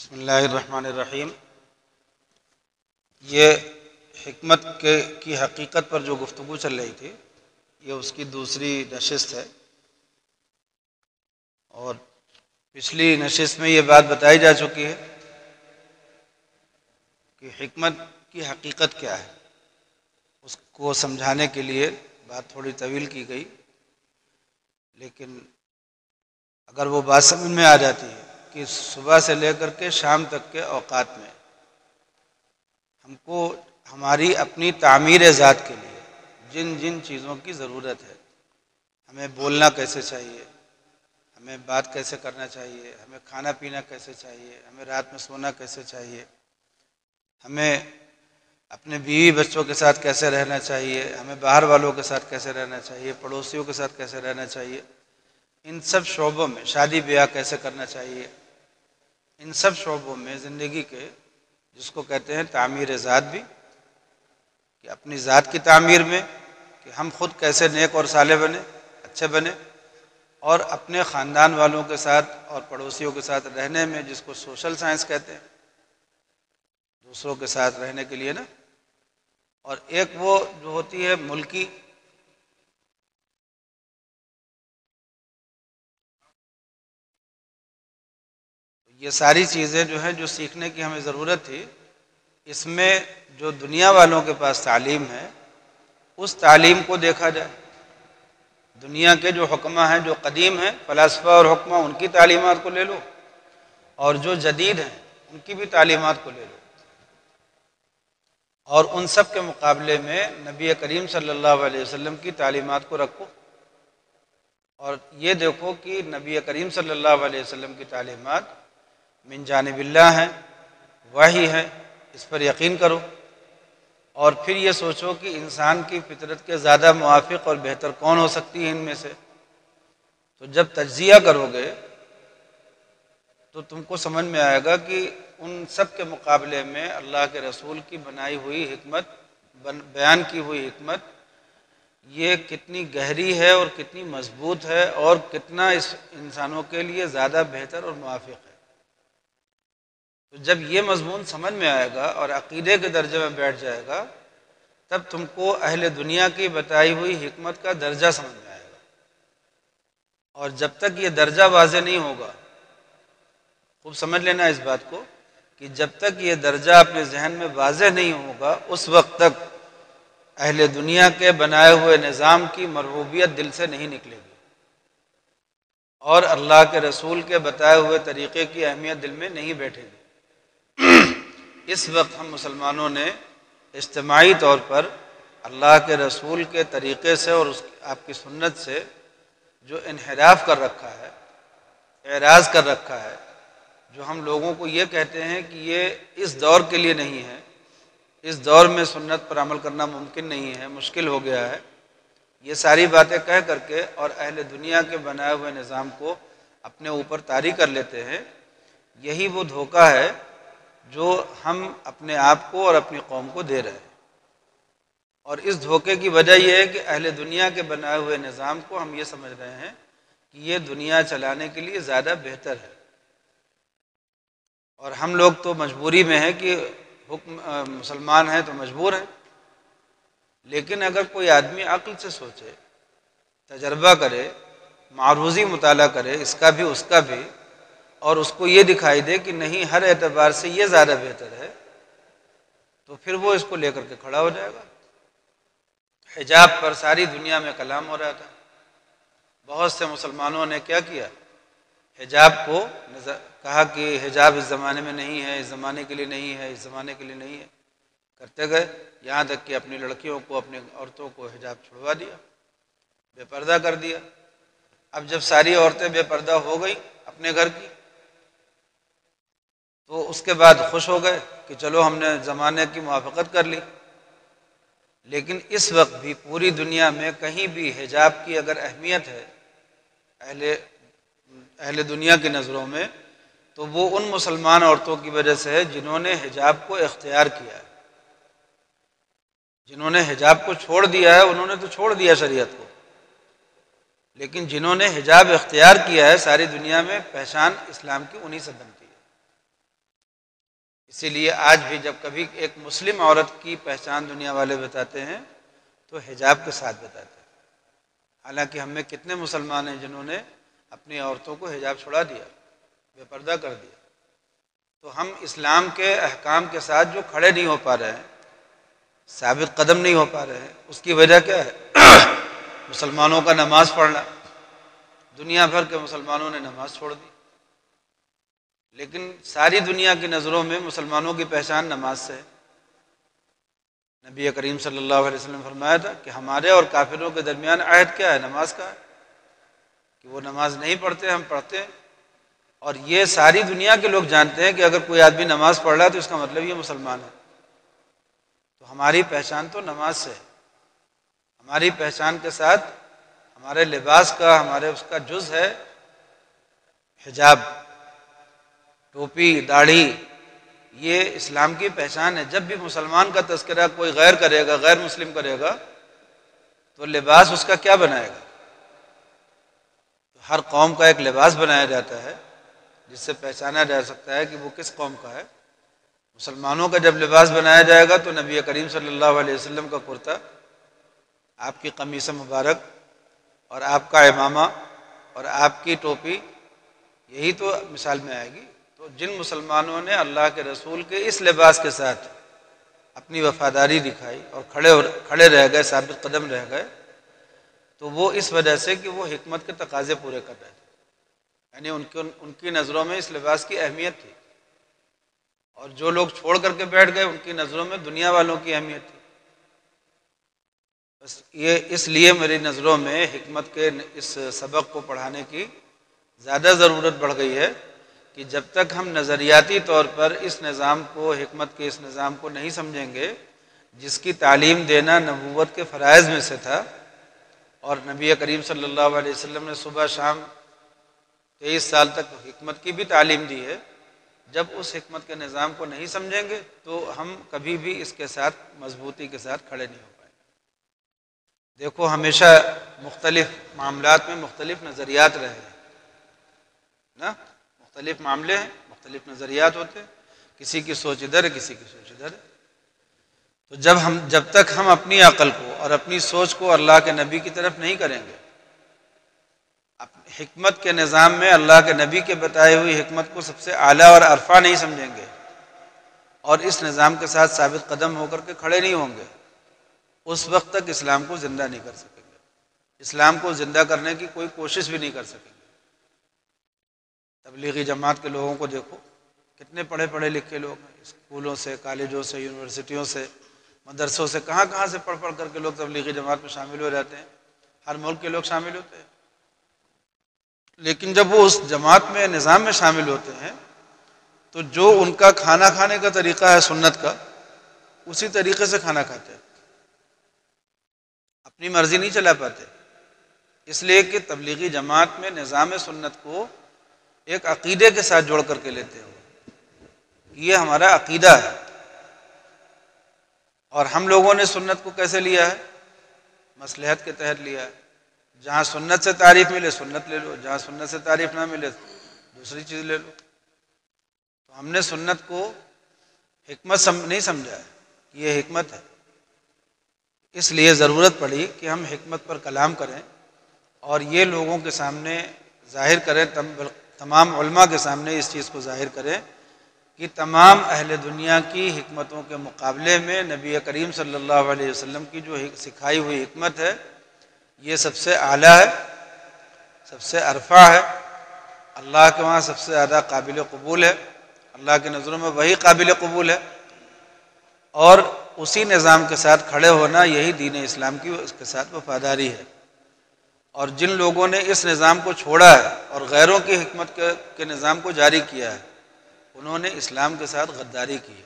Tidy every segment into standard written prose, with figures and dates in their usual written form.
بسم اللہ الرحمن الرحیم۔ یہ حکمت کی حقیقت پر جو گفتگو چل رہی تھی، یہ اس کی دوسری نشست ہے، اور پچھلی نشست میں یہ بات بتائی جا چکی ہے کہ حکمت کی حقیقت کیا ہے۔ اس کو سمجھانے کے لیے بات تھوڑی طویل کی گئی، لیکن اگر وہ بات سمجھ میں آ جاتی ہے کہ صبح سے لے کر کے شام تک کے اوقات میں ہم کو ہماری اپنی تعمیر ذات کے لیے جن جن چیزوں کی ضرورت ہے، ہمیں بولنا کیسے چاہیے، ہمیں بات کیسے کرنا چاہیے، ہمیں کھانا پینا کیسے چاہیے، ہمیں رات میں سونا کیسے چاہیے، ہمیں اپنے بیوی بچوں کے ساتھ کیسے رہنا چاہیے، ہمیں باہر والوں کے ساتھ کیسے رہنا چاہیے، پڑوسیوں کے ساتھ کیسے رہنا چاہیے، ان سب شعبوں میں شادی بیاہ کیسے کرنا چاہیے، ان سب شعبوں میں زندگی کے، جس کو کہتے ہیں تعمیر ذات بھی، کہ اپنی ذات کی تعمیر میں کہ ہم خود کیسے نیک اور صالح بنے، اچھے بنے، اور اپنے خاندان والوں کے ساتھ اور پڑوسیوں کے ساتھ رہنے میں، جس کو سوشل سائنس کہتے ہیں، دوسروں کے ساتھ رہنے کے لیے نا، اور ایک وہ جو ہوتی ہے ملکی، یہ ساری چیزیں جو ہیں جو سیکھنے کی ہمیں ضرورت تھی، اس میں جو دنیا والوں کے پاس تعلیم ہے اس تعلیم کو دیکھا جائے۔ دنیا کے جو حکماء ہیں، جو قدیم ہیں، فلاسفہ اور حکماء، ان کی تعلیمات کو لے لو، اور جو جدید ہیں ان کی بھی تعلیمات کو لے لو، اور ان سب کے مقابلے میں نبی کریم صلی اللہ علیہ وسلم کی تعلیمات کو رکھو، اور یہ دیکھو کہ نبی کریم صلی اللہ علیہ وسلم کی تعلیمات من جانب اللہ ہیں، وحی ہے، اس پر یقین کرو، اور پھر یہ سوچو کہ انسان کی فطرت کے زیادہ موافق اور بہتر کون ہو سکتی ہے ان میں سے۔ تو جب تجزیہ کرو گے تو تم کو سمجھ میں آئے گا کہ ان سب کے مقابلے میں اللہ کے رسول کی بنائی ہوئی حکمت، بیان کی ہوئی حکمت، یہ کتنی گہری ہے اور کتنی مضبوط ہے، اور کتنا اس انسانوں کے لیے زیادہ بہتر اور موافق ہے۔ تو جب یہ مضمون سمجھ میں آئے گا اور عقیدے کے درجے میں بیٹھ جائے گا، تب تم کو اہل دنیا کی بتائی ہوئی حکمت کا درجہ سمجھ میں آئے گا، اور جب تک یہ درجہ واضح نہیں ہوگا، خوب سمجھ لینا اس بات کو، کہ جب تک یہ درجہ اپنے ذہن میں واضح نہیں ہوگا، اس وقت تک اہل دنیا کے بنائے ہوئے نظام کی مرغوبیت دل سے نہیں نکلے گی، اور اللہ کے رسول کے بتائے ہوئے طریقے کی اہمیت دل میں نہیں بیٹھے گی۔ اس وقت ہم مسلمانوں نے اجتماعی طور پر اللہ کے رسول کے طریقے سے اور آپ کی سنت سے جو انحراف کر رکھا ہے، اعراض کر رکھا ہے، جو ہم لوگوں کو یہ کہتے ہیں کہ یہ اس دور کے لیے نہیں ہے، اس دور میں سنت پر عمل کرنا ممکن نہیں ہے، مشکل ہو گیا ہے، یہ ساری باتیں کہہ کر کے اور اہل دنیا کے بنائے ہوئے نظام کو اپنے اوپر طاری کر لیتے ہیں۔ یہی وہ دھوکہ ہے جو ہم اپنے آپ کو اور اپنی قوم کو دے رہے ہیں، اور اس دھوکے کی وجہ یہ ہے کہ اہل دنیا کے بنائے ہوئے نظام کو ہم یہ سمجھ رہے ہیں کہ یہ دنیا چلانے کے لیے زیادہ بہتر ہے، اور ہم لوگ تو مجبوری میں ہیں کہ مسلمان ہیں تو مجبور ہیں۔ لیکن اگر کوئی آدمی عقل سے سوچے، تجربہ کرے، معروضی مطالعہ کرے، اس کا بھی اس کا بھی، اور اس کو یہ دکھائی دے کہ نہیں ہر اعتبار سے یہ زیادہ بہتر ہے، تو پھر وہ اس کو لے کر کے کھڑا ہو جائے گا۔ حجاب پر ساری دنیا میں کلام ہو رہا تھا، بہت سے مسلمانوں نے کیا کیا، حجاب کو کہا کہ حجاب اس زمانے میں نہیں ہے، اس زمانے کے لیے نہیں ہے، اس زمانے کے لیے نہیں ہے، کرتے گئے، یہاں تک کہ اپنی لڑکیوں کو، اپنی عورتوں کو حجاب چھڑوا دیا، بے پردہ کر دیا۔ اب جب ساری عورتیں بے پردہ ہو گئی اپنے گھر کی، تو اس کے بعد خوش ہو گئے کہ چلو ہم نے زمانے کی موافقت کر لی۔ لیکن اس وقت بھی پوری دنیا میں کہیں بھی حجاب کی اگر اہمیت ہے اہل دنیا کی نظروں میں، تو وہ ان مسلمان عورتوں کی وجہ سے ہے جنہوں نے حجاب کو اختیار کیا ہے۔ جنہوں نے حجاب کو چھوڑ دیا ہے انہوں نے تو چھوڑ دیا شریعت کو، لیکن جنہوں نے حجاب اختیار کیا ہے، ساری دنیا میں پہچان اسلام کی انہی سے بنتی ہے۔ اسی لیے آج بھی جب کبھی ایک مسلم عورت کی پہچان دنیا والے بتاتے ہیں تو حجاب کے ساتھ بتاتے ہیں، حالانکہ ہم میں کتنے مسلمان ہیں جنہوں نے اپنی عورتوں کو حجاب چھڑا دیا، بے پردہ کر دیا۔ تو ہم اسلام کے احکام کے ساتھ جو کھڑے نہیں ہو پا رہے ہیں، ثابت قدم نہیں ہو پا رہے ہیں، اس کی وجہ کیا ہے؟ مسلمانوں کا نماز پڑھنا۔ دنیا بھر کے مسلمانوں نے نماز چھوڑ دی، لیکن ساری دنیا کی نظروں میں مسلمانوں کی پہچان نماز سے ہے۔ نبی کریم صلی اللہ علیہ وسلم نے فرمایا تھا کہ ہمارے اور کافروں کے درمیان عہد کیا ہے؟ نماز کا ہے، کہ وہ نماز نہیں پڑھتے، ہم پڑھتے ہیں۔ اور یہ ساری دنیا کے لوگ جانتے ہیں کہ اگر کوئی آدمی نماز پڑھ رہا ہے تو اس کا مطلب یہ مسلمان ہے۔ تو ہماری پہچان تو نماز سے ہے۔ ہماری پہچان کے ساتھ ہمارے لباس کا، ہمارے اس کا جز ہے حجاب، ٹوپی، داڑھی، یہ اسلام کی پہچان ہے۔ جب بھی مسلمان کا تذکرہ کوئی غیر کرے گا، غیر مسلم کرے گا، تو لباس اس کا کیا بنائے گا؟ ہر قوم کا ایک لباس بنایا جاتا ہے جس سے پہچانا جا سکتا ہے کہ وہ کس قوم کا ہے۔ مسلمانوں کا جب لباس بنایا جائے گا تو نبی کریم صلی اللہ علیہ وسلم کا کرتا، آپ کی قمیص مبارک اور آپ کا عمامہ اور آپ کی ٹوپی، یہی تو مثال میں آئے گی۔ تو جن مسلمانوں نے اللہ کے رسول کے اس لباس کے ساتھ اپنی وفاداری دکھائی اور کھڑے رہ گئے، ثابت قدم رہ گئے، تو وہ اس وجہ سے کہ وہ حکمت کے تقاضے پورے کر رہے تھے، یعنی ان کی نظروں میں اس لباس کی اہمیت تھی، اور جو لوگ چھوڑ کر کے بیٹھ گئے ان کی نظروں میں دنیا والوں کی اہمیت تھی۔ بس یہ اس لیے میری نظروں میں حکمت کے اس سبق کو پڑھانے کی زیادہ ضرورت بڑھ گئی ہے کہ جب تک ہم نظریاتی طور پر اس نظام کو، حکمت کے اس نظام کو نہیں سمجھیں گے جس کی تعلیم دینا نبوت کے فرائض میں سے تھا، اور نبی کریم صلی اللہ علیہ وسلم نے صبح شام 23 سال تک حکمت کی بھی تعلیم دی ہے، جب اس حکمت کے نظام کو نہیں سمجھیں گے تو ہم کبھی بھی اس کے ساتھ مضبوطی کے ساتھ کھڑے نہیں ہو پائیں گے۔ دیکھو، ہمیشہ مختلف معاملات میں مختلف نظریات رہے ہیں نا، مختلف معاملے ہیں، مختلف نظریات ہوتے ہیں، کسی کی سوچ ادھر ہے، کسی کی سوچ ادھر ہے۔ تو جب تک ہم اپنی عقل کو اور اپنی سوچ کو اللہ کے نبی کی طرف نہیں کریں گے، حکمت کے نظام میں اللہ کے نبی کے بتائے ہوئی حکمت کو سب سے اعلیٰ اور عرفہ نہیں سمجھیں گے، اور اس نظام کے ساتھ ثابت قدم ہو کر کے کھڑے نہیں ہوں گے، اس وقت تک اسلام کو زندہ نہیں کر سکیں گے، اسلام کو زندہ کرنے کی کوئی کوشش بھی نہیں کر سکیں گے۔ تبلیغی جماعت کے لوگوں کو دیکھو، کتنے پڑھے پڑھے لکھے لوگ ہیں، اسکولوں سے، کالجوں سے، یونیورسٹیوں سے، مدرسوں سے، کہاں کہاں سے پڑھ کر کے لوگ تبلیغی جماعت میں شامل ہو جاتے ہیں، ہر ملک کے لوگ شامل ہوتے ہیں۔ لیکن جب وہ اس جماعت میں، نظام میں شامل ہوتے ہیں تو جو ان کا کھانا کھانے کا طریقہ ہے سنت کا، اسی طریقے سے کھانا کھاتے ہیں، اپنی مرضی نہیں چلا پاتے، اس لیے کہ تبلیغی جماعت میں نظام سنت کو ایک عقیدے کے ساتھ جوڑ کر کے لیتے ہیں۔ یہ ہمارا عقیدہ ہے، اور ہم لوگوں نے سنت کو کیسے لیا ہے؟ مصلحت کے تحت لیا ہے۔ جہاں سنت سے تعریف ملے سنت لے لو، جہاں سنت سے تعریف نہ ملے دوسری چیز لے لو۔ تو ہم نے سنت کو حکمت نہیں سمجھا ہے کہ یہ حکمت ہے، اس لیے ضرورت پڑی کہ ہم حکمت پر کلام کریں اور یہ لوگوں کے سامنے ظاہر کریں، تمام علماء کے سامنے اس چیز کو ظاہر کریں کہ تمام اہل دنیا کی حکمتوں کے مقابلے میں نبی کریم صلی اللہ علیہ وسلم کی جو سکھائی ہوئی حکمت ہے یہ سب سے اعلیٰ ہے، سب سے عرفہ ہے، اللہ کے وہاں سب سے زیادہ قابل قبول ہے، اللہ کی نظروں میں وہی قابل قبول ہے، اور اسی نظام کے ساتھ کھڑے ہونا یہی دین اسلام کی اس کے ساتھ وفاداری ہے۔ اور جن لوگوں نے اس نظام کو چھوڑا ہے اور غیروں کی حکمت کے نظام کو جاری کیا ہے، انہوں نے اسلام کے ساتھ غداری کی ہے،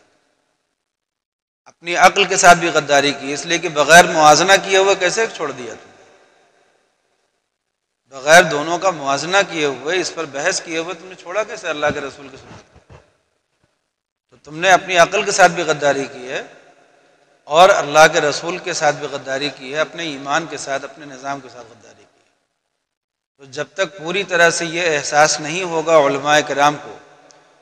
اپنی عقل کے ساتھ بھی غداری کی، اس لیے کہ بغیر موازنہ کیے ہوئے کیسے چھوڑ دیا تم نے؟ بغیر دونوں کا موازنہ کیے ہوئے، اس پر بحث کیے ہوئے تم نے چھوڑا کیسے اللہ کے رسول کے سنت؟ تو تم نے اپنی عقل کے ساتھ بھی غداری کی ہے اور اللہ کے رسول کے ساتھ بھی غداری کی ہے، اپنے ایمان کے ساتھ، اپنے نظام کے ساتھ غداری کی ہے۔ تو جب تک پوری طرح سے یہ احساس نہیں ہوگا علماء کرام کو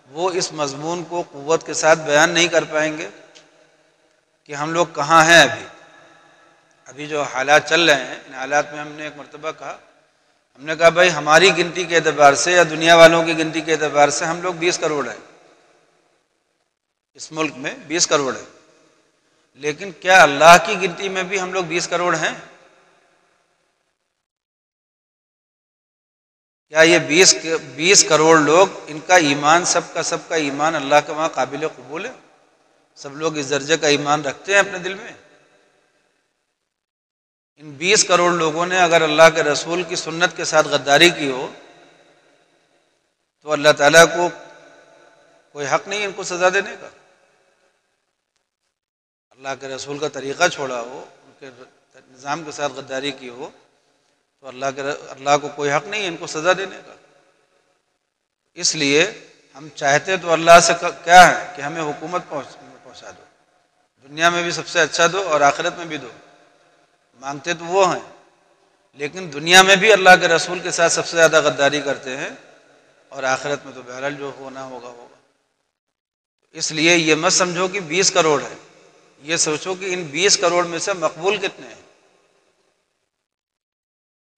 وہ اس مضمون کو قوت کے ساتھ بیان نہیں کر پائیں گے کہ ہم لوگ کہاں ہیں ابھی جو حالات چل رہے ہیں، ان حالات میں ہم نے ایک مرتبہ کہا، ہم نے کہا بھائی ہماری گنتی کے اعتبار سے یا دنیا والوں کی گنتی کے اعتبار سے ہم لوگ 20 کروڑ ہیں، اس ملک میں 20 کروڑ ہیں، لیکن کیا اللہ کی گنتی میں بھی ہم لوگ 20 کروڑ ہیں؟ کیا یہ 20 کروڑ لوگ، ان کا ایمان سب کا ایمان اللہ کے وہاں قابل قبول ہے؟ سب لوگ اس درجے کا ایمان رکھتے ہیں اپنے دل میں؟ ان 20 کروڑ لوگوں نے اگر اللہ کے رسول کی سنت کے ساتھ غداری کی ہو تو اللہ تعالیٰ کو کوئی حق نہیں ان کو سزا دینے کا؟ اللہ کے رسول کا طریقہ چھوڑا ہو، ان کے نظام کے ساتھ غداری کی ہو تو اللہ کو کوئی حق نہیں ان کو سزا دینے کا۔ اس لیے ہم چاہتے تو اللہ سے کیا ہے کہ ہمیں حکومت پہنچا دو، دنیا میں بھی سب سے اچھا دو اور آخرت میں بھی دو، مانگتے تو وہ ہیں، لیکن دنیا میں بھی اللہ کے رسول کے ساتھ سب سے زیادہ غداری کرتے ہیں اور آخرت میں تو بہرحال جو ہونا ہوگا۔ اس لیے یہ مت سمجھو کہ 20 کروڑ ہے، یہ سوچو کہ ان 20 کروڑ میں سے مقبول کتنے ہیں۔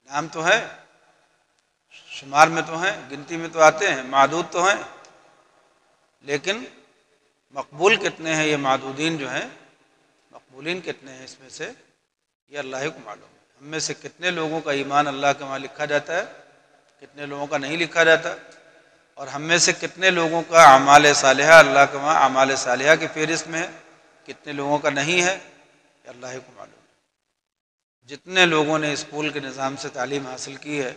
نام تو ہے، شمار میں تو ہیں، گنتی میں تو آتے ہیں، معدود تو ہیں، لیکن مقبول کتنے ہیں؟ یہ معدودین جو ہیں، مقبولین کتنے ہیں اس میں سے، یہ اللہ ہی کو معلوم ہے۔ ہم میں سے کتنے لوگوں کا ایمان اللہ کے وہاں لکھا جاتا ہے، کتنے لوگوں کا نہیں لکھا جاتا، اور ہم میں سے کتنے لوگوں کا اعمال صالحہ اللہ کے وہاں اعمال صالحہ کی فہرست میں ہے، کتنے لوگوں کا نہیں ہے، یہ اللہ ہی کو معلوم ہے۔ جتنے لوگوں نے اسکول کے نظام سے تعلیم حاصل کی ہے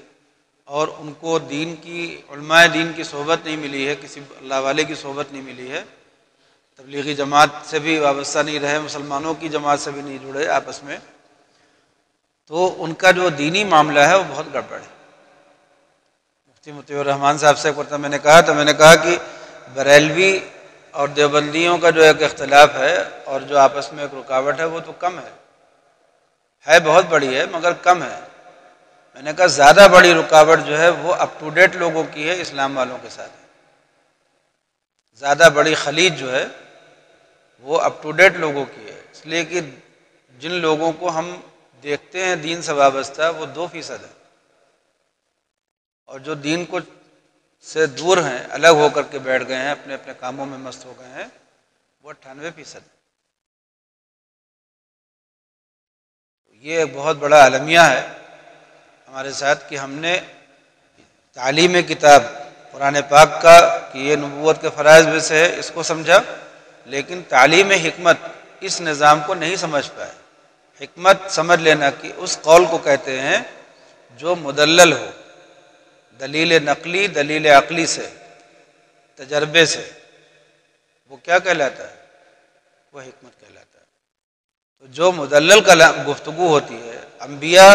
اور ان کو دین کی، علماء دین کی صحبت نہیں ملی ہے، کسی اللہ والے کی صحبت نہیں ملی ہے، تبلیغی جماعت سے بھی وابستہ نہیں رہے، مسلمانوں کی جماعت سے بھی نہیں جڑے آپس میں، تو ان کا جو دینی معاملہ ہے وہ بہت گڑبڑ ہے۔ مفتی مطیع الرحمان صاحب سے ایک مرتبہ میں نے کہا کہ بریلوی اور دیوبندیوں کا جو ایک اختلاف ہے اور جو آپس میں ایک رکاوٹ ہے وہ تو کم ہے بہت بڑی ہے مگر کم ہے۔ میں نے کہا زیادہ بڑی رکاوٹ جو ہے وہ اپ ٹو ڈیٹ لوگوں کی ہے، اسلام والوں کے ساتھ ہے۔ زیادہ بڑی خلیج جو ہے وہ اپ ٹو ڈیٹ لوگوں کی ہے، اس لیے کہ جن لوگوں کو ہم دیکھتے ہیں دین سے وابستہ وہ 2% ہے، اور جو دین کو سے دور ہیں، الگ ہو کر کے بیٹھ گئے ہیں، اپنے اپنے کاموں میں مست ہو گئے ہیں، وہ 98% ہے۔ یہ ایک بہت بڑا المیہ ہے ہمارے ساتھ کہ ہم نے تعلیم کتاب قرآن پاک کا کہ یہ نبوت کے فرائض میں سے ہے اس کو سمجھا، لیکن تعلیم حکمت اس نظام کو نہیں سمجھ پائے۔ حکمت سمجھ لینا کہ اس قول کو کہتے ہیں جو مدلل ہو، دلیل نقلی، دلیل عقلی سے، تجربے سے، وہ کیا کہلاتا ہے؟ وہ حکمت کہلاتا ہے۔ تو جو مدلل گفتگو ہوتی ہے، انبیاء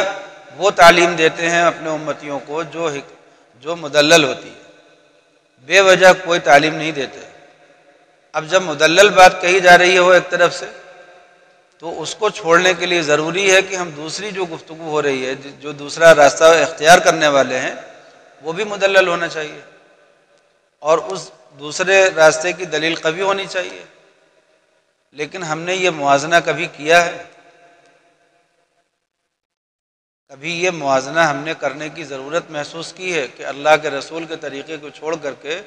وہ تعلیم دیتے ہیں اپنے امتیوں کو جو مدلل ہوتی ہے، بے وجہ کوئی تعلیم نہیں دیتے۔ اب جب مدلل بات کہی جا رہی ہو ایک طرف سے تو اس کو چھوڑنے کے لیے ضروری ہے کہ ہم دوسری جو گفتگو ہو رہی ہے، جو دوسرا راستہ اختیار کرنے والے ہیں وہ بھی مدلل ہونا چاہیے اور اس دوسرے راستے کی دلیل قوی ہونی چاہیے۔ لیکن ہم نے یہ موازنہ کبھی کیا ہے؟ کبھی یہ موازنہ ہم نے کرنے کی ضرورت محسوس کی ہے کہ اللہ کے رسول کے طریقے کو چھوڑ کر کے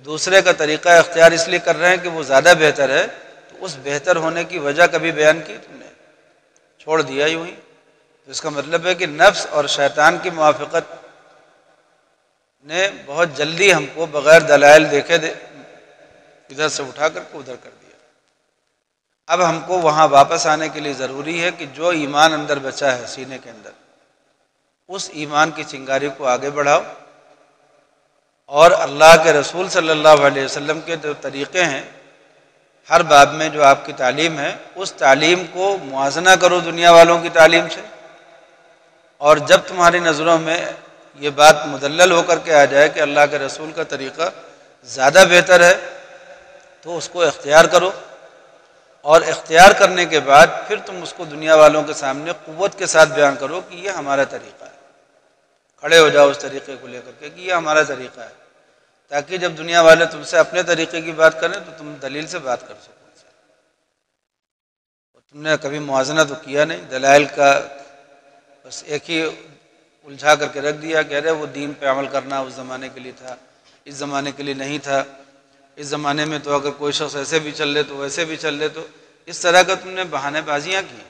دوسرے کا طریقہ اختیار اس لیے کر رہے ہیں کہ وہ زیادہ بہتر ہے، تو اس بہتر ہونے کی وجہ کبھی بیان کی تم نے؟ چھوڑ دیا یوں ہی؟ تو اس کا مطلب ہے کہ نفس اور شیطان کی موافقت نے بہت جلدی ہم کو بغیر دلائل دیکھے ادھر سے اٹھا کر کے ادھر کر دیا۔ اب ہم کو وہاں واپس آنے کے لیے ضروری ہے کہ جو ایمان اندر بچا ہے سینے کے اندر، اس ایمان کی چنگاری کو آگے بڑھاؤ، اور اللہ کے رسول صلی اللہ علیہ وسلم کے جو طریقے ہیں ہر باب میں جو آپ کی تعلیم ہے، اس تعلیم کو موازنہ کرو دنیا والوں کی تعلیم سے، اور جب تمہاری نظروں میں یہ بات مدلل ہو کر کے آ جائے کہ اللہ کے رسول کا طریقہ زیادہ بہتر ہے تو اس کو اختیار کرو، اور اختیار کرنے کے بعد پھر تم اس کو دنیا والوں کے سامنے قوت کے ساتھ بیان کرو کہ یہ ہمارا طریقہ ہے، کھڑے ہو جاؤ اس طریقے کو لے کر کے کہ یہ ہمارا طریقہ ہے۔ تاکہ جب دنیا والے تم سے اپنے طریقے کی بات کریں تو تم دلیل سے بات کر سکو۔ تم نے کبھی موازنہ تو کیا نہیں، دلائل کا بس ایک ہی الجھا کر کے رکھ دیا، کہہ رہے وہ دین پہ عمل کرنا اس زمانے کے لیے تھا، اس زمانے کے لیے نہیں تھا، اس زمانے میں تو اگر کوئی شخص ایسے بھی چل لے تو ویسے بھی چل لے، تو اس طرح کا تم نے بہانے بازیاں کی۔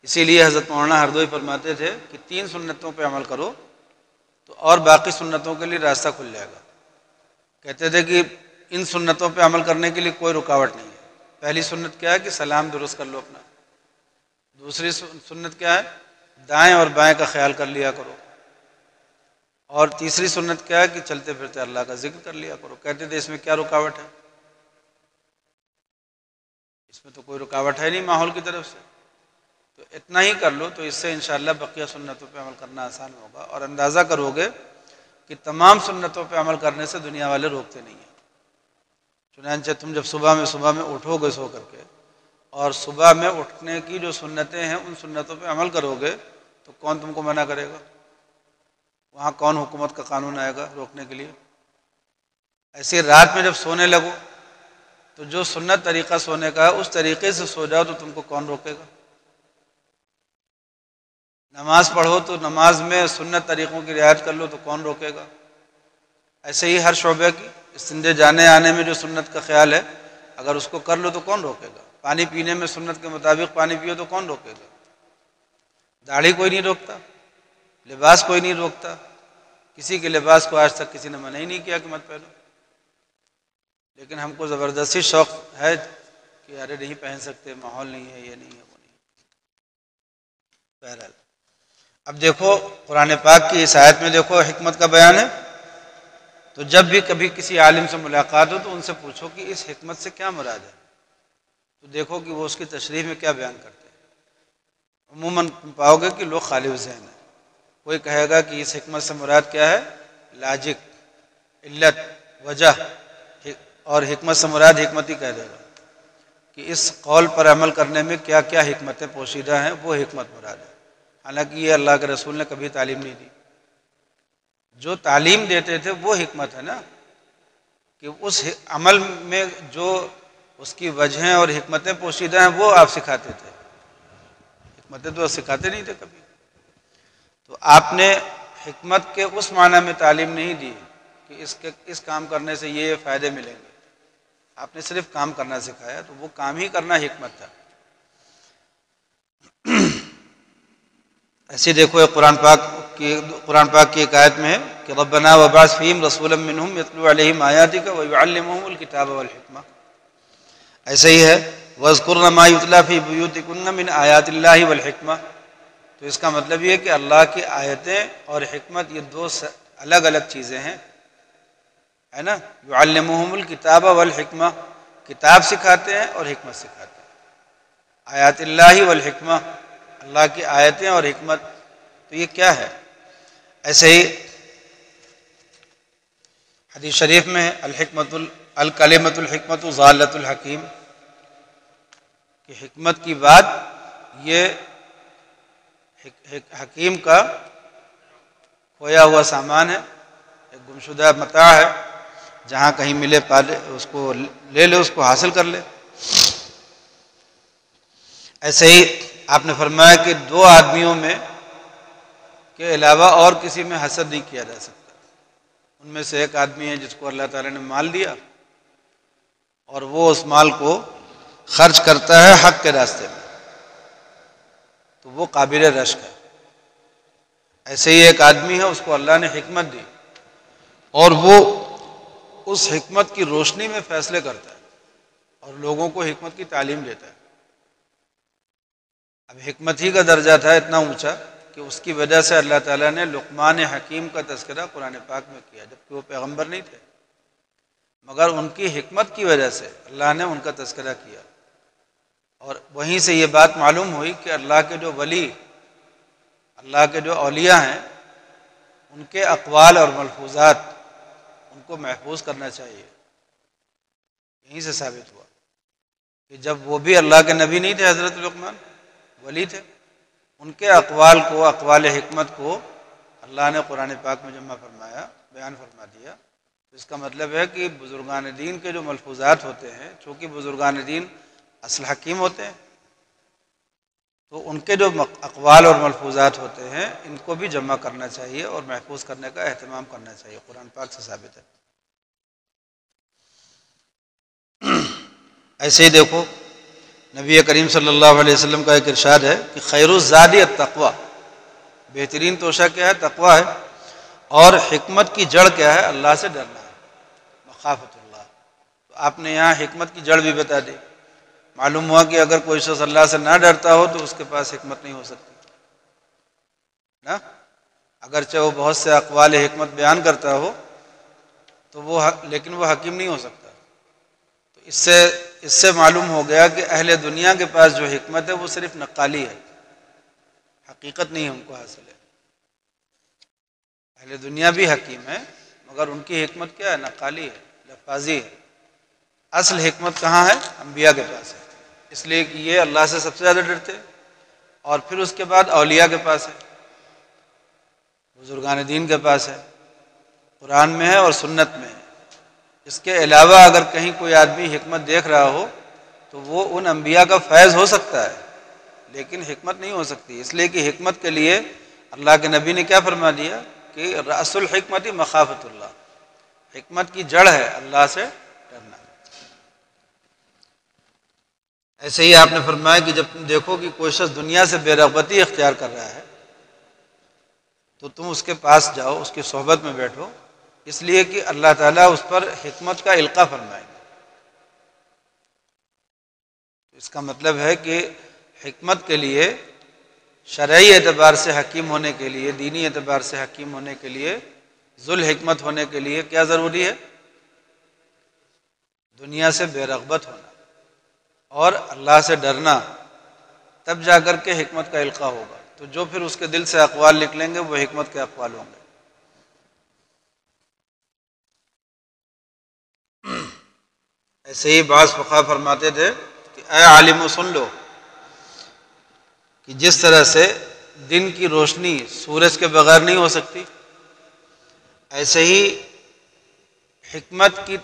اسی لیے حضرت مولانا ہردوئی فرماتے تھے کہ 3 سنتوں پہ عمل کرو تو اور باقی سنتوں کے لیے راستہ کھل جائے گا۔ کہتے تھے کہ ان سنتوں پہ عمل کرنے کے لیے کوئی رکاوٹ نہیں ہے۔ پہلی سنت کیا ہے کہ سلام درست کر لو اپنا، دوسری سنت کیا ہے دائیں اور بائیں کا خیال کر لیا کرو، اور تیسری سنت کیا ہے کہ چلتے پھرتے اللہ کا ذکر کر لیا کرو۔ کہتے تھے اس میں کیا رکاوٹ ہے؟ اس میں تو کوئی رکاوٹ ہے نہیں ماحول کی طرف سے، تو اتنا ہی کر لو تو اس سے انشاءاللہ بقیہ سنتوں پہ عمل کرنا آسان ہوگا، اور اندازہ کرو گے کہ تمام سنتوں پہ عمل کرنے سے دنیا والے روکتے نہیں ہیں۔ چنانچہ تم جب صبح میں اٹھو گے سو کر کے، اور صبح میں اٹھنے کی جو سنتیں ہیں ان سنتوں پہ عمل کرو گے تو کون تم کو منع کرے گا؟ وہاں کون حکومت کا قانون آئے گا روکنے کے لیے؟ ایسے رات میں جب سونے لگو تو جو سنت طریقہ سونے کا ہے اس طریقے سے سو جاؤ تو تم کو کون روکے گا؟ نماز پڑھو تو نماز میں سنت طریقوں کی رعایت کر لو تو کون روکے گا؟ ایسے ہی ہر شعبے کی استنجے جانے آنے میں جو سنت کا خیال ہے اگر اس کو کر لو تو کون روکے گا؟ پانی پینے میں سنت کے مطابق پانی پیو تو کون روکے گا؟ داڑھی کوئی نہیں روکتا، لباس کوئی نہیں روکتا، کسی کے لباس کو آج تک کسی نے منع ہی نہیں کیا کہ مت پہنو، لیکن ہم کو زبردستی شوق ہے کہ ارے نہیں پہن سکتے، ماحول نہیں ہے، یہ نہیں ہے، وہ نہیں ہے۔ بہرحال اب دیکھو قرآن پاک کی اس آیت میں دیکھو حکمت کا بیان ہے، تو جب بھی کبھی کسی عالم سے ملاقات ہو تو ان سے پوچھو کہ اس حکمت سے کیا مراد ہے، تو دیکھو کہ وہ اس کی تشریح میں کیا بیان کرتے ہیں۔ عموماً پاؤ گے کہ لوگ خالی ذہن ہیں، کوئی کہے گا کہ اس حکمت سے مراد کیا ہے، لاجک، علت، وجہ، اور حکمت سے مراد حکمت ہی کہہ دے گا کہ اس قول پر عمل کرنے میں کیا کیا حکمتیں پوشیدہ ہیں، وہ حکمت مراد ہے۔ حالانکہ یہ اللہ کے رسول نے کبھی تعلیم نہیں دی، جو تعلیم دیتے تھے وہ حکمت ہے نا، کہ اس عمل میں جو اس کی وجہیں اور حکمتیں پوشیدہ ہیں وہ آپ سکھاتے تھے، حکمتیں تو سکھاتے نہیں تھے کبھی۔ تو آپ نے حکمت کے اس معنی میں تعلیم نہیں دی کہ اس کام کرنے سے یہ فائدے ملیں گے، آپ نے صرف کام کرنا سکھایا، تو وہ کام ہی کرنا حکمت تھا۔ ایسے دیکھو قرآن پاک کی ایک آیت میں ہے کہ ربنا وابعث فیہم رسولا منہم یتلو علیہم آیاتک ویعلمہم الکتاب والحکمہ، ایسے ہی ہے واذکرن ما یتلی فی بیوتکن من آیات اللہ والحکمہ، تو اس کا مطلب یہ ہے کہ اللہ کی آیتیں اور حکمت یہ دو الگ الگ چیزیں ہیں، ہے نا۔ یعلمہم الکتاب والحکمہ، کتاب سکھاتے ہیں اور حکمت سکھاتے ہیں۔ آیات اللہ والحکمہ، اللہ کی آیتیں اور حکمت، تو یہ کیا ہے؟ ایسے ہی حدیث شریف میں الکلمۃ الحکمۃ ضالۃ الحکیم، کہ حکمت کی بات یہ حکیم کا کھویا ہوا سامان ہے، ایک گمشدہ متاع ہے، جہاں کہیں ملے پالے اس کو لے لے، اس کو حاصل کر لے۔ ایسے ہی آپ نے فرمایا کہ 2 آدمیوں میں کے علاوہ اور کسی میں حسد نہیں کیا جا سکتا، ان میں سے ایک آدمی ہے جس کو اللہ تعالیٰ نے مال دیا اور وہ اس مال کو خرچ کرتا ہے حق کے راستے میں، تو وہ قابل رشک ہے۔ ایسے ہی ایک آدمی ہے، اس کو اللہ نے حکمت دی اور وہ اس حکمت کی روشنی میں فیصلے کرتا ہے اور لوگوں کو حکمت کی تعلیم دیتا ہے۔ اب حکمت ہی کا درجہ تھا اتنا اونچا کہ اس کی وجہ سے اللہ تعالیٰ نے لقمان حکیم کا تذکرہ قرآن پاک میں کیا، جبکہ وہ پیغمبر نہیں تھے، مگر ان کی حکمت کی وجہ سے اللہ نے ان کا تذکرہ کیا۔ اور وہیں سے یہ بات معلوم ہوئی کہ اللہ کے جو ولی، اللہ کے جو اولیاء ہیں، ان کے اقوال اور ملفوظات ان کو محفوظ کرنا چاہیے۔ یہیں سے ثابت ہوا کہ جب وہ بھی اللہ کے نبی نہیں تھے، حضرت لقمان ولی تھے، ان کے اقوال کو، اقوال حکمت کو اللہ نے قرآن پاک میں جمع فرمایا، بیان فرما دیا، تو اس کا مطلب ہے کہ بزرگان دین کے جو ملفوظات ہوتے ہیں، چونکہ بزرگان دین اصل حکیم ہوتے ہیں، تو ان کے جو اقوال اور ملفوظات ہوتے ہیں ان کو بھی جمع کرنا چاہیے اور محفوظ کرنے کا اہتمام کرنا چاہیے، قرآن پاک سے ثابت ہے۔ ایسے ہی دیکھو نبی کریم صلی اللہ علیہ وسلم کا ایک ارشاد ہے کہ خیر الزاد التقوی، بہترین توشہ کیا ہے؟ تقوی ہے، اور حکمت کی جڑ کیا ہے؟ اللہ سے ڈرنا ہے، مخافت اللہ۔ تو آپ نے یہاں حکمت کی جڑ بھی بتا دی۔ معلوم ہوا کہ اگر کوئی شخص اللہ سے نہ ڈرتا ہو تو اس کے پاس حکمت نہیں ہو سکتی نا، اگرچہ وہ بہت سے اقوال حکمت بیان کرتا ہو تو لیکن وہ حکیم نہیں ہو سکتا۔ تو اس سے معلوم ہو گیا کہ اہل دنیا کے پاس جو حکمت ہے وہ صرف نقالی ہے، حقیقت نہیں ان کو حاصل ہے۔ اہل دنیا بھی حکیم ہے مگر ان کی حکمت کیا ہے؟ نقالی ہے، لفاظی ہے۔ اصل حکمت کہاں ہے؟ انبیاء کے پاس ہے، اس لیے کہ یہ اللہ سے سب سے زیادہ ڈرتے ہیں، اور پھر اس کے بعد اولیاء کے پاس ہے، بزرگان دین کے پاس ہے، قرآن میں ہے اور سنت میں ہے۔ اس کے علاوہ اگر کہیں کوئی آدمی حکمت دیکھ رہا ہو تو وہ ان انبیاء کا فیض ہو سکتا ہے لیکن حکمت نہیں ہو سکتی، اس لیے کہ حکمت کے لیے اللہ کے نبی نے کیا فرما دیا کہ رأس الحکمت مخافت اللہ، حکمت کی جڑ ہے اللہ سے ڈرنا۔ ایسے ہی آپ نے فرمایا کہ جب تم دیکھو کہ کوئی شخص دنیا سے بے رغبتی اختیار کر رہا ہے تو تم اس کے پاس جاؤ، اس کی صحبت میں بیٹھو، اس لیے کہ اللہ تعالیٰ اس پر حکمت کا القاء فرمائے گا۔ اس کا مطلب ہے کہ حکمت کے لیے، شرعی اعتبار سے حکیم ہونے کے لیے، دینی اعتبار سے حکیم ہونے کے لیے، ذو الحکمت ہونے کے لیے کیا ضروری ہے؟ دنیا سے بے رغبت ہونا اور اللہ سے ڈرنا، تب جا کر کے حکمت کا القاء ہوگا۔ تو جو پھر اس کے دل سے اقوال نکلیں گے وہ حکمت کے اقوال ہوں گے۔ ایسے ہی بعض فقہا فرماتے تھے کہ اے عالمو سن لو کہ جس طرح سے دن کی روشنی سورج کے بغیر نہیں ہو سکتی، ایسے ہی حکمت کی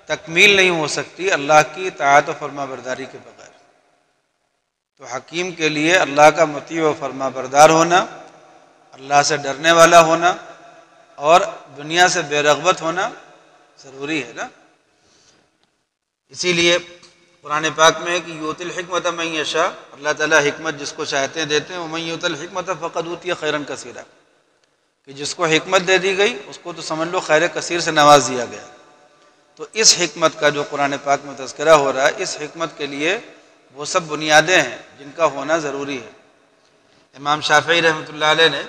تکمیل نہیں ہو سکتی اللہ کی اطاعت و فرما برداری کے بغیر۔ تو حکیم کے لیے اللہ کا مطیع و فرما بردار ہونا، اللہ سے ڈرنے والا ہونا اور دنیا سے بے رغبت ہونا ضروری ہے نا۔ اسی لیے قرآن پاک میں ہے کہ یؤتی الحکمت من یشاء، اللہ تعالیٰ حکمت جس کو چاہتے ہیں دیتے ہیں، ومن یؤت الحکمت فقد اوتی خیرا کثیرا، کہ جس کو حکمت دے دی گئی اس کو تو سمجھ لو خیر کثیر سے نواز دیا گیا۔ تو اس حکمت کا جو قرآن پاک میں تذکرہ ہو رہا ہے، اس حکمت کے لیے وہ سب بنیادیں ہیں جن کا ہونا ضروری ہے۔ امام شافعی رحمۃ اللہ علیہ نے،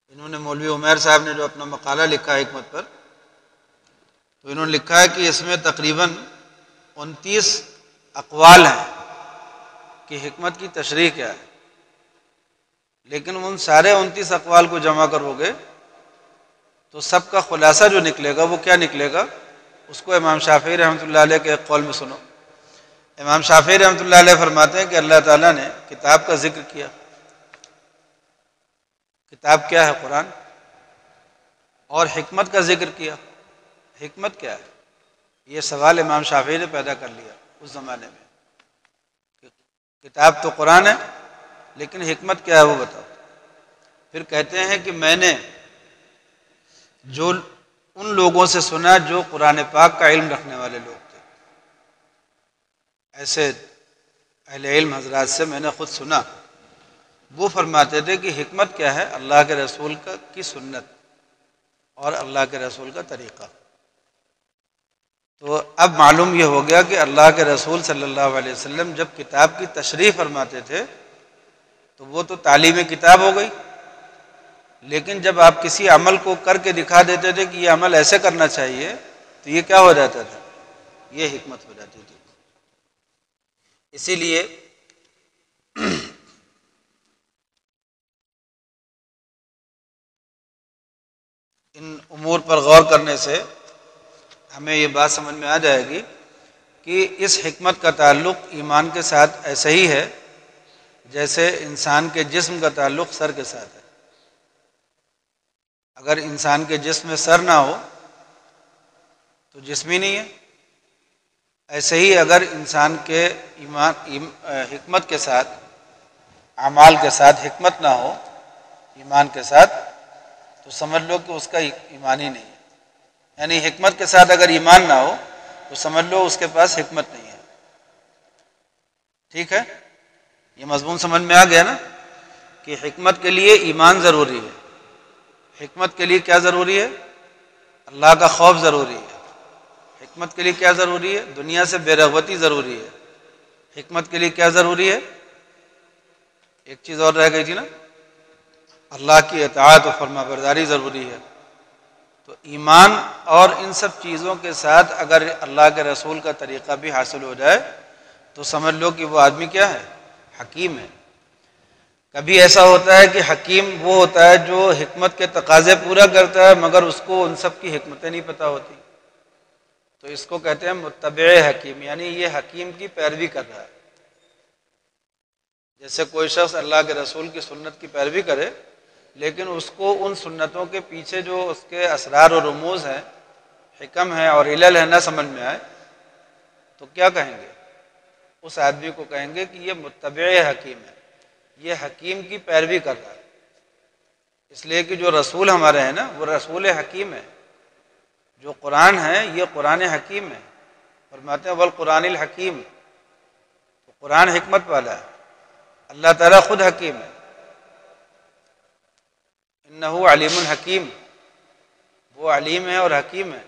انہوں نے مولوی عمیر صاحب نے جو اپنا مقالہ لکھا ہے حکمت پر، تو انہوں نے لکھا ہے کہ اس میں تقریباً 29 اقوال ہیں کہ حکمت کی تشریح کیا ہے، لیکن ان سارے 29 اقوال کو جمع کرو گے تو سب کا خلاصہ جو نکلے گا وہ کیا نکلے گا؟ اس کو امام شافعی رحمۃ اللہ علیہ کے ایک قول میں سنو۔ امام شافعی رحمۃ اللہ علیہ فرماتے ہیں کہ اللہ تعالیٰ نے کتاب کا ذکر کیا۔ کتاب کیا ہے؟ قرآن۔ اور حکمت کا ذکر کیا۔ حکمت کیا ہے؟ یہ سوال امام شافعی نے پیدا کر لیا اس زمانے میں، کتاب تو قرآن ہے لیکن حکمت کیا ہے وہ بتاؤ۔ پھر کہتے ہیں کہ میں نے جو ان لوگوں سے سنا جو قرآن پاک کا علم رکھنے والے لوگ تھے، ایسے اہل علم حضرات سے میں نے خود سنا، وہ فرماتے تھے کہ حکمت کیا ہے؟ اللہ کے رسول کی سنت اور اللہ کے رسول کا طریقہ۔ تو اب معلوم یہ ہو گیا کہ اللہ کے رسول صلی اللہ علیہ وسلم جب کتاب کی تشریح فرماتے تھے تو وہ تو تعلیم کتاب ہو گئی، لیکن جب آپ کسی عمل کو کر کے دکھا دیتے تھے کہ یہ عمل ایسے کرنا چاہیے تو یہ کیا ہو جاتا تھا؟ یہ حکمت ہو جاتی تھی۔ اسی لیے ان امور پر غور کرنے سے ہمیں یہ بات سمجھ میں آ جائے گی کہ اس حکمت کا تعلق ایمان کے ساتھ ایسے ہی ہے جیسے انسان کے جسم کا تعلق سر کے ساتھ ہے۔ اگر انسان کے جسم میں سر نہ ہو تو جسم ہی نہیں ہے۔ ایسے ہی اگر انسان کے حکمت کے ساتھ، اعمال کے ساتھ حکمت نہ ہو ایمان کے ساتھ، تو سمجھ لو کہ اس کا ایمان ہی نہیں ہے۔ یعنی حکمت کے ساتھ اگر ایمان نہ ہو تو سمجھ لو اس کے پاس حکمت نہیں ہے۔ ٹھیک ہے، یہ مضمون سمجھ میں آ گیا نا کہ حکمت کے لیے ایمان ضروری ہے۔ حکمت کے لیے کیا ضروری ہے؟ اللہ کا خوف ضروری ہے۔ حکمت کے لیے کیا ضروری ہے؟ دنیا سے بے رغبتی ضروری ہے۔ حکمت کے لیے کیا ضروری ہے؟ ایک چیز اور رہ گئی تھی نا، اللہ کی اطاعت و فرما برداری ضروری ہے۔ تو ایمان اور ان سب چیزوں کے ساتھ اگر اللہ کے رسول کا طریقہ بھی حاصل ہو جائے تو سمجھ لو کہ وہ آدمی کیا ہے؟ حکیم ہے۔ کبھی ایسا ہوتا ہے کہ حکیم وہ ہوتا ہے جو حکمت کے تقاضے پورا کرتا ہے مگر اس کو ان سب کی حکمتیں نہیں پتہ ہوتی، تو اس کو کہتے ہیں متبع حکیم، یعنی یہ حکیم کی پیروی کر رہا ہے۔ جیسے کوئی شخص اللہ کے رسول کی سنت کی پیروی کرے لیکن اس کو ان سنتوں کے پیچھے جو اس کے اسرار و رموز ہیں، حکم ہیں اور علل ہیں نہ سمجھ میں آئے تو کیا کہیں گے؟ اس آدمی کو کہیں گے کہ یہ متبع حکیم ہے، یہ حکیم کی پیروی کر رہا ہے۔ اس لیے کہ جو رسول ہمارے ہیں نا وہ رسول حکیم ہے، جو قرآن ہے یہ قرآن حکیم ہے۔ فرماتے ہیں والقرآن الحکیم، تو قرآن حکمت والا ہے، اللہ تعالیٰ خود حکیم ہے۔ انہ علیم الحکیم، وہ علیم ہے اور حکیم ہے،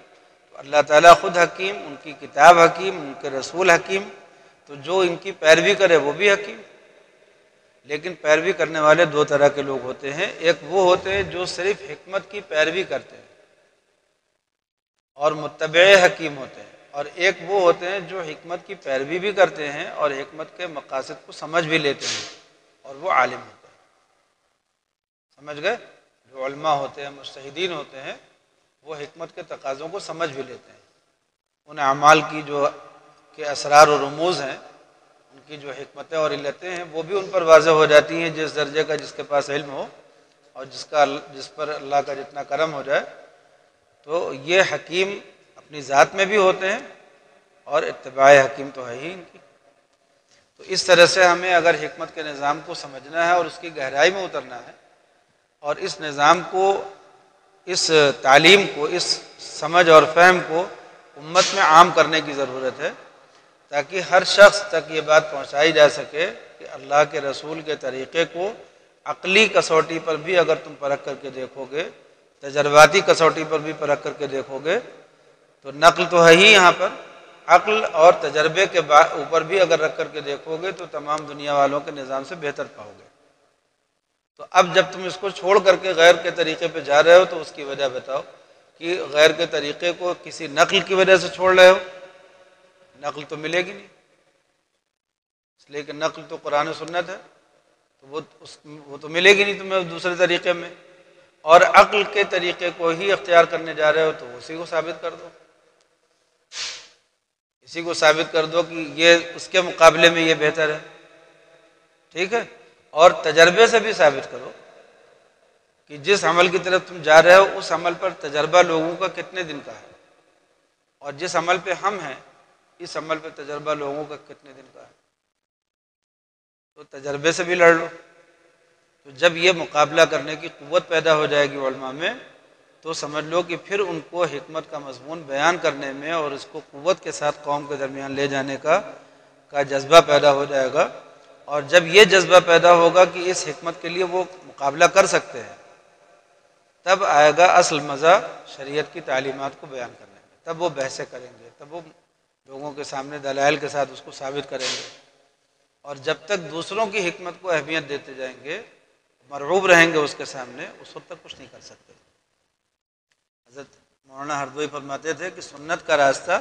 تو اللہ تعالیٰ خود حکیم، ان کی کتاب حکیم، ان کے رسول حکیم، تو جو ان کی پیروی کرے وہ بھی حکیم۔ لیکن پیروی کرنے والے دو طرح کے لوگ ہوتے ہیں، ایک وہ ہوتے ہیں جو صرف حکمت کی پیروی کرتے ہیں اور متبع حکیم ہوتے ہیں، اور ایک وہ ہوتے ہیں جو حکمت کی پیروی بھی کرتے ہیں اور حکمت کے مقاصد کو سمجھ بھی لیتے ہیں، اور وہ عالم ہوتے ہیں۔ سمجھ گئے؟ جو علماء ہوتے ہیں، مجتہدین ہوتے ہیں، وہ حکمت کے تقاضوں کو سمجھ بھی لیتے ہیں، ان اعمال کی جو کہ اسرار و رموز ہیں، ان کی جو حکمتیں اور علتیں ہیں وہ بھی ان پر واضح ہو جاتی ہیں جس درجے کا جس کے پاس علم ہو اور جس پر اللہ کا جتنا کرم ہو جائے۔ تو یہ حکیم اپنی ذات میں بھی ہوتے ہیں اور اتباع حکیم تو ہے ہی ان کی۔ تو اس طرح سے ہمیں اگر حکمت کے نظام کو سمجھنا ہے اور اس کی گہرائی میں اترنا ہے اور اس نظام کو، اس تعلیم کو، اس سمجھ اور فہم کو امت میں عام کرنے کی ضرورت ہے، تاکہ ہر شخص تک یہ بات پہنچائی جا سکے کہ اللہ کے رسول کے طریقے کو عقلی کسوٹی پر بھی اگر تم پرکھ کر کے دیکھو گے، تجرباتی کسوٹی پر بھی پرکھ کر کے دیکھو گے، تو نقل تو ہے ہی یہاں پر، عقل اور تجربے کے اوپر بھی اگر رکھ کر کے دیکھو گے تو تمام دنیا والوں کے نظام سے بہتر پاؤ گے۔ تو اب جب تم اس کو چھوڑ کر کے غیر کے طریقے پہ جا رہے ہو تو اس کی وجہ بتاؤ کہ غیر کے طریقے کو کسی نقل کی وجہ سے چھوڑ رہے ہو، نقل تو ملے گی نہیں، اس لیے کہ نقل تو قرآن و سنت ہے، تو وہ تو ملے گی نہیں تمہیں دوسرے طریقے میں، اور عقل کے طریقے کو ہی اختیار کرنے جا رہے ہو تو اسی کو ثابت کر دو، اسی کو ثابت کر دو کہ یہ اس کے مقابلے میں یہ بہتر ہے۔ ٹھیک ہے، اور تجربے سے بھی ثابت کرو کہ جس عمل کی طرف تم جا رہے ہو اس عمل پر تجربہ لوگوں کا کتنے دن کا ہے، اور جس عمل پہ ہم ہیں اس عمل پہ تجربہ لوگوں کا کتنے دن کا ہے، تو تجربے سے بھی لڑ لو۔ تو جب یہ مقابلہ کرنے کی قوت پیدا ہو جائے گی علماء میں تو سمجھ لو کہ پھر ان کو حکمت کا مضمون بیان کرنے میں اور اس کو قوت کے ساتھ قوم کے درمیان لے جانے کا جذبہ پیدا ہو جائے گا، اور جب یہ جذبہ پیدا ہوگا کہ اس حکمت کے لیے وہ مقابلہ کر سکتے ہیں، تب آئے گا اصل مزہ شریعت کی تعلیمات کو بیان کرنے میں، تب وہ بحثیں کریں گے، تب وہ لوگوں کے سامنے دلائل کے ساتھ اس کو ثابت کریں گے۔ اور جب تک دوسروں کی حکمت کو اہمیت دیتے جائیں گے، مرعوب رہیں گے اس کے سامنے، اس وقت تک کچھ نہیں کر سکتے۔ حضرت مولانا ہردوئی فرماتے تھے کہ سنت کا راستہ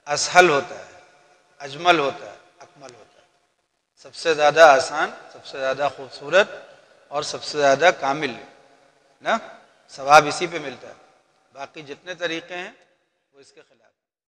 اسہل ہوتا ہے، اجمل ہوتا ہے، اکمل ہوتا ہے، سب سے زیادہ آسان، سب سے زیادہ خوبصورت اور سب سے زیادہ کامل نا، ثواب اسی پہ ملتا ہے، باقی جتنے طریقے ہیں وہ اس کے خلاف۔